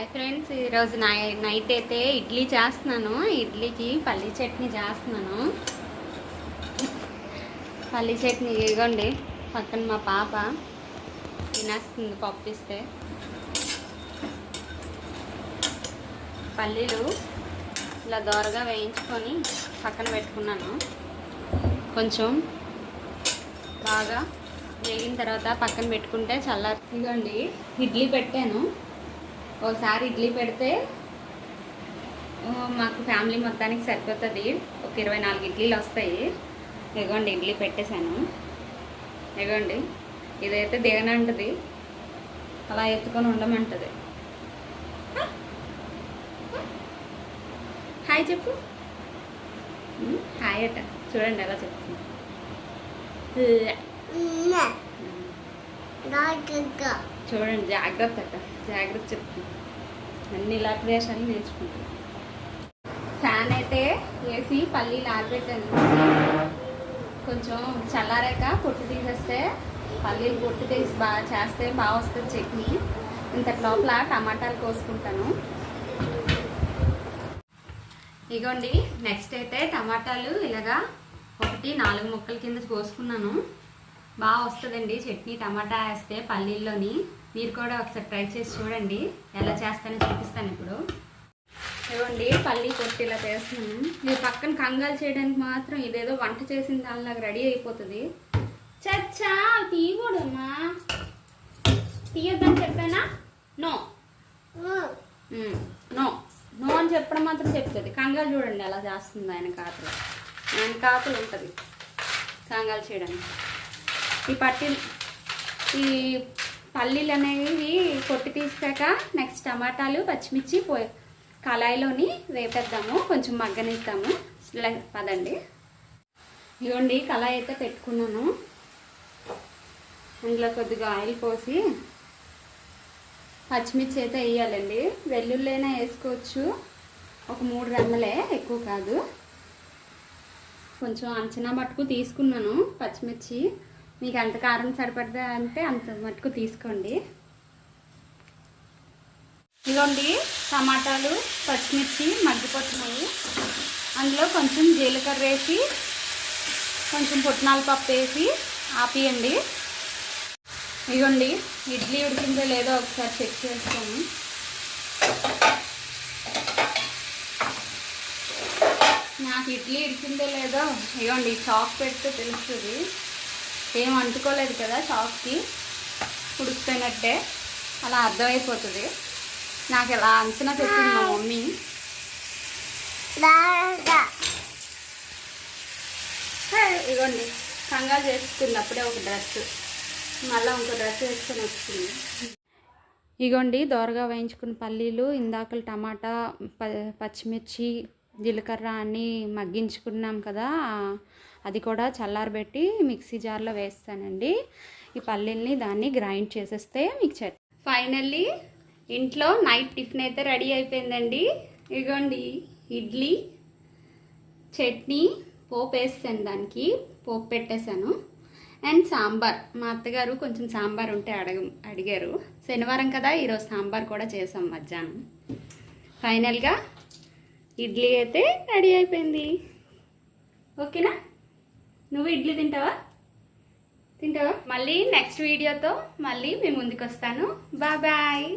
Hi friends, ఈరోజు night అయితే ఇడ్లీ చేస్తున్నాను. ఇడ్లీకి పల్లీ చట్నీ చేస్తున్నాను. పల్లీ చట్నీ ఇవ్వండి, పక్కన మా పాప తినేస్తుంది పప్పిస్తే. పల్లీలు ఇలా దోరగా వేయించుకొని పక్కన పెట్టుకున్నాను. కొంచెం బాగా వేగిన తర్వాత పక్కన పెట్టుకుంటే ఇదిగోండి ఇడ్లీ పెట్టాను. ఒకసారి ఇడ్లీ పెడితే మాకు ఫ్యామిలీ మొత్తానికి సరిపోతుంది. ఒక 24 ఇడ్లీలు వస్తాయి. ఇదిగోండి ఇడ్లీ పెట్టేశాను. ఇదిగోండి ఇదైతే దిగనంటుంది, అలా ఎత్తుకొని ఉండమంటుంది. హాయ్ చెప్పు. హాయ్ అట, చూడండి ఎలా చెప్తుంది. చూడండి జాగ్రత్త అట, జాగ్రత్త చెప్తుంది. అన్ని ఇలా వేషాలు నేర్చుకుంటాను. ఫ్యాన్ అయితే వేసి పల్లీలు ఆరబెట్టాను. కొంచెం చల్లారాక పొట్టు తీసేస్తే పల్లీలు పొట్టు తీసి బాగా చేస్తే బాగా వస్తుంది చట్నీ. ఇంతటి లోపల టమాటాలు కోసుకుంటాను. ఇగోండి నెక్స్ట్ అయితే టమాటాలు ఇలాగా 4 ముక్కల కింద కోసుకున్నాను. బాగా వస్తుందండి చట్నీ టమాటా వేస్తే పల్లీల్లోని. మీరు కూడా ఒకసారి ట్రై చేసి చూడండి, ఎలా చేస్తానో చూపిస్తాను ఇప్పుడు. ఇవ్వండి పల్లీ పొట్టు ఇలా చేస్తున్నాను. ఇది పక్కన కంగాలు చేయడానికి మాత్రం ఇదేదో వంట చేసిన దానిలాగా రెడీ అయిపోతుంది. చచ్చా తీయకూడమ్మా, తీయొద్దని చెప్పానా? నో నో నో అని చెప్పడం మాత్రం చెప్తుంది. కంగాలు చూడండి ఎలా చేస్తుంది. ఆయన కాకులు ఉంటుంది కంగాలు చేయడానికి. ఈ పల్లీలు అనేవి పొట్టు తీసాక నెక్స్ట్ టమాటాలు పచ్చిమిర్చి కళాయిలోని వేపేద్దాము, కొంచెం మగ్గనిద్దాము. పదండి. ఇదిగోండి కళాయి అయితే పెట్టుకున్నాను. అందులో కొద్దిగా ఆయిల్ పోసి పచ్చిమిర్చి అయితే వేయాలండి. వెల్లుల్లి అయినా వేసుకోవచ్చు, ఒక 3 రెమ్మలే, ఎక్కువ కాదు. కొంచెం అంచనా మట్టుకు తీసుకున్నాను పచ్చిమిర్చి. మీకు ఎంత కారం సరిపడదా అంటే అంత మట్టుకు తీసుకోండి. ఇదిగోండి టమాటాలు పచ్చిమిర్చి మగ్గిపోతున్నాయి. అందులో కొంచెం జీలకర్ర వేసి కొంచెం పుట్నాల పప్పు వేసి ఆపియండి. ఇదిగోండి ఇడ్లీ ఉడికిందో లేదో ఒకసారి చెక్ చేస్తాను. నాకు ఇడ్లీ ఉడికిందో లేదో ఇదిగోండి చాక్ పెడితే తెలుస్తుంది. ఏం అంటుకోలేదు కదా చాక్కి, ఉడికిపోయినట్టే అలా అర్థమైపోతుంది. నాకు ఇలా అంచనా చెప్పింది మా మమ్మీ. ఇదిగోండి కంగారు చేసుకుంది అప్పుడే ఒక డ్రెస్, మళ్ళీ ఇంకో డ్రెస్ వేసుకొని వచ్చింది. ఇగోండి దోరగా వేయించుకున్న పల్లీలు, ఇందాకలు టమాటా పచ్చిమిర్చి జీలకర్ర అన్నీ మగ్గించుకున్నాం కదా, అది కూడా చల్లారబెట్టి మిక్సీ జార్లో వేస్తానండి. ఈ పల్లీల్ని దాన్ని గ్రైండ్ చేసేస్తే మీకు ఫైనల్లీ ఇంట్లో నైట్ టిఫిన్ అయితే రెడీ అయిపోయిందండి. ఇదిగోండి ఇడ్లీ చట్నీ పోపు వేసాను, దానికి పోపు పెట్టేశాను. అండ్ సాంబార్, మా అత్తగారు కొంచెం సాంబార్ ఉంటే అడిగారు. శనివారం కదా, ఈరోజు సాంబార్ కూడా చేసాం మధ్యాహ్నం. ఫైనల్గా ఇడ్లీ అయితే రెడీ అయిపోయింది. ఓకేనా? నువ్వు ఇడ్లీ తింటావా? మళ్ళీ నెక్స్ట్ వీడియోతో మళ్ళీ మీ ముందుకు వస్తాను. బాయ్.